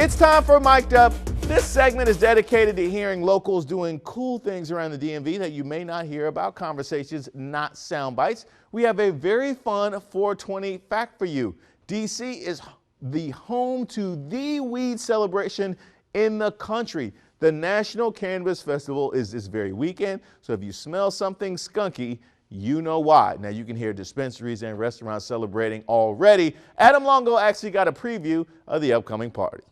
It's time for Mic'd Up. This segment is dedicated to hearing locals doing cool things around the DMV that you may not hear about. Conversations, not sound bites. We have a very fun 420 fact for you. DC is the home to the weed celebration in the country. The National Cannabis Festival is this very weekend, so if you smell something skunky, you know why. Now you can hear dispensaries and restaurants celebrating already. Adam Longo actually got a preview of the upcoming party.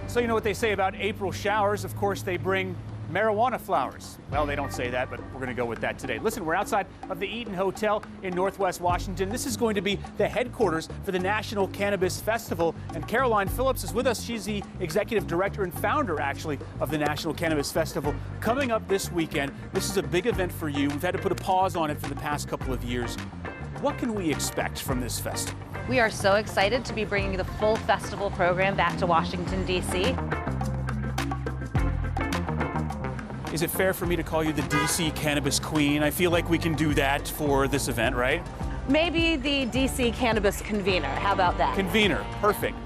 So you know what they say about April showers? Of course, they bring marijuana flowers. Well, they don't say that, but we're going to go with that today. Listen, we're outside of the Eaton Hotel in Northwest Washington. This is going to be the headquarters for the National Cannabis Festival. And Caroline Phillips is with us. She's the executive director and founder, actually, of the National Cannabis Festival. Coming up this weekend, this is a big event for you. We've had to put a pause on it for the past couple of years. What can we expect from this festival? We are so excited to be bringing the full festival program back to Washington, D.C. Is it fair for me to call you the DC Cannabis Queen? I feel like we can do that for this event, right? Maybe the DC Cannabis Convener. How about that? Convener, perfect.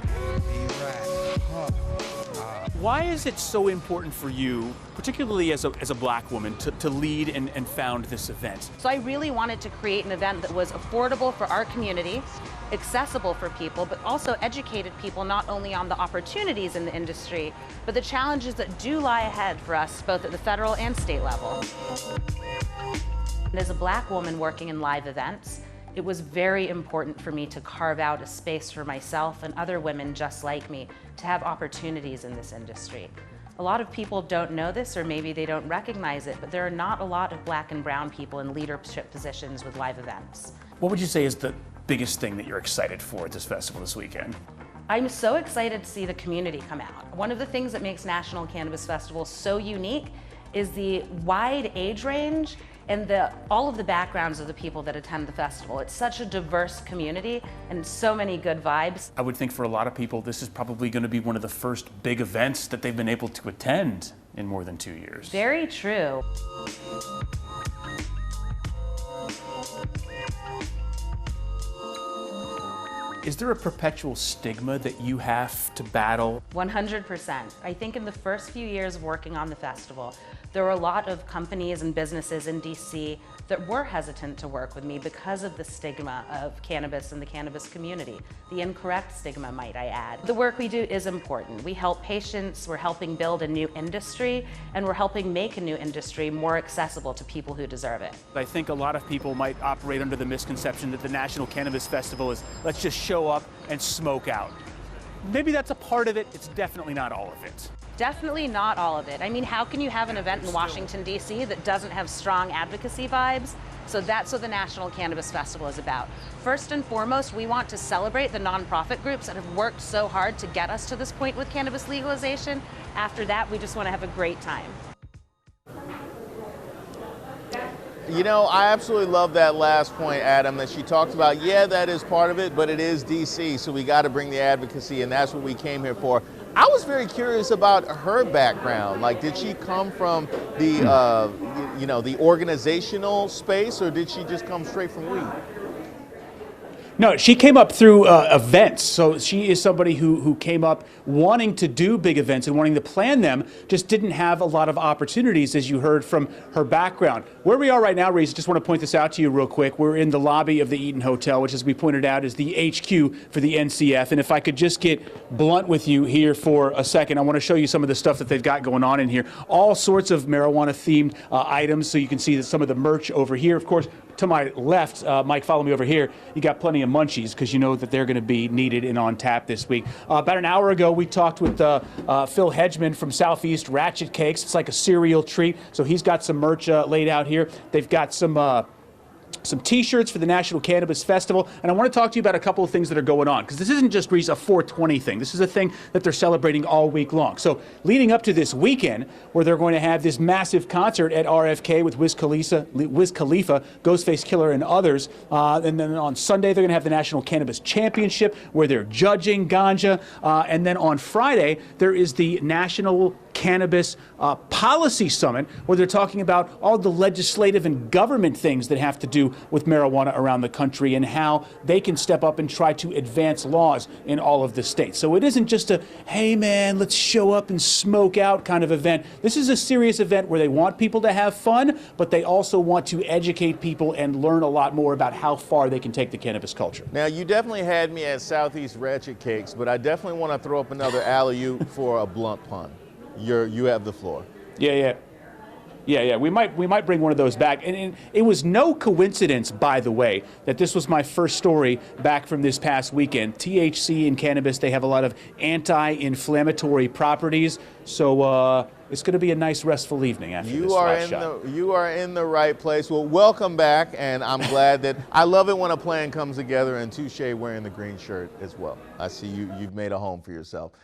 Why is it so important for you, particularly as a black woman, to lead and found this event? So I really wanted to create an event that was affordable for our community, accessible for people, but also educated people not only on the opportunities in the industry, but the challenges that do lie ahead for us both at the federal and state level. And as a black woman working in live events, it was very important for me to carve out a space for myself and other women just like me to have opportunities in this industry. A lot of people don't know this, or maybe they don't recognize it, but there are not a lot of black and brown people in leadership positions with live events. What would you say is the biggest thing that you're excited for at this festival this weekend? I'm so excited to see the community come out. One of the things that makes National Cannabis Festival so unique is the wide age range and all of the backgrounds of the people that attend the festival. It's such a diverse community and so many good vibes. I would think for a lot of people, this is probably going to be one of the first big events that they've been able to attend in more than 2 years. Very true. Is there a perpetual stigma that you have to battle? 100%. I think in the first few years of working on the festival, there were a lot of companies and businesses in DC that were hesitant to work with me because of the stigma of cannabis and the cannabis community. The incorrect stigma, might I add. The work we do is important. We help patients, we're helping build a new industry, and we're helping make a new industry more accessible to people who deserve it. I think a lot of people might operate under the misconception that the National Cannabis Festival is, let's just show up and smoke out. Maybe that's a part of it, it's definitely not all of it. Definitely not all of it. I mean, how can you have an event in Washington, D.C. that doesn't have strong advocacy vibes? So that's what the National Cannabis Festival is about. First and foremost, we want to celebrate the nonprofit groups that have worked so hard to get us to this point with cannabis legalization. After that, we just want to have a great time. You know, I absolutely love that last point, Adam, that she talked about. Yeah, that is part of it, but it is DC, so we got to bring the advocacy, and that's what we came here for. I was very curious about her background. Like, did she come from the, the organizational space, or did she just come straight from weed? No, she came up through events. So she is somebody who came up wanting to do big events and wanting to plan them, just didn't have a lot of opportunities, as you heard from her background. Where we are right now, Reese, just want to point this out to you real quick. We're in the lobby of the Eaton Hotel, which, as we pointed out, is the HQ for the NCF. And if I could just get blunt with you here for a second, I want to show you some of the stuff that they've got going on in here. All sorts of marijuana-themed items, so you can see that some of the merch over here. Of course, to my left, Mike, follow me over here. You got plenty of munchies because you know that they're going to be needed and on tap this week. About an hour ago, we talked with Phil Hedgeman from Southeast Ratchet Cakes. It's like a cereal treat. So he's got some merch laid out here. They've got some T-shirts for the National Cannabis Festival, and I want to talk to you about a couple of things that are going on, because this isn't just, Reese, a 420 thing. This is a thing that they're celebrating all week long. So leading up to this weekend, where they're going to have this massive concert at RFK with Wiz Khalifa, Ghostface Killer, and others, and then on Sunday they're going to have the National Cannabis Championship, where they're judging ganja, and then on Friday there is the National Cannabis Policy Summit, where they're talking about all the legislative and government things that have to do with marijuana around the country and how they can step up and try to advance laws in all of the states. So it isn't just a, hey man, let's show up and smoke out kind of event. This is a serious event where they want people to have fun, but they also want to educate people and learn a lot more about how far they can take the cannabis culture. Now, you definitely had me at Southeast Ratchet Cakes, but I definitely want to throw up another alley-oop for a blunt pun. You have the floor. Yeah. We might bring one of those back. And it was no coincidence, by the way, that this was my first story back from this past weekend. THC in cannabis, they have a lot of anti-inflammatory properties. So it's going to be a nice, restful evening after this last shot. You are in the right place. Well, welcome back, and I'm glad that I love it when a plan comes together. And Touche wearing the green shirt as well. I see you've made a home for yourself.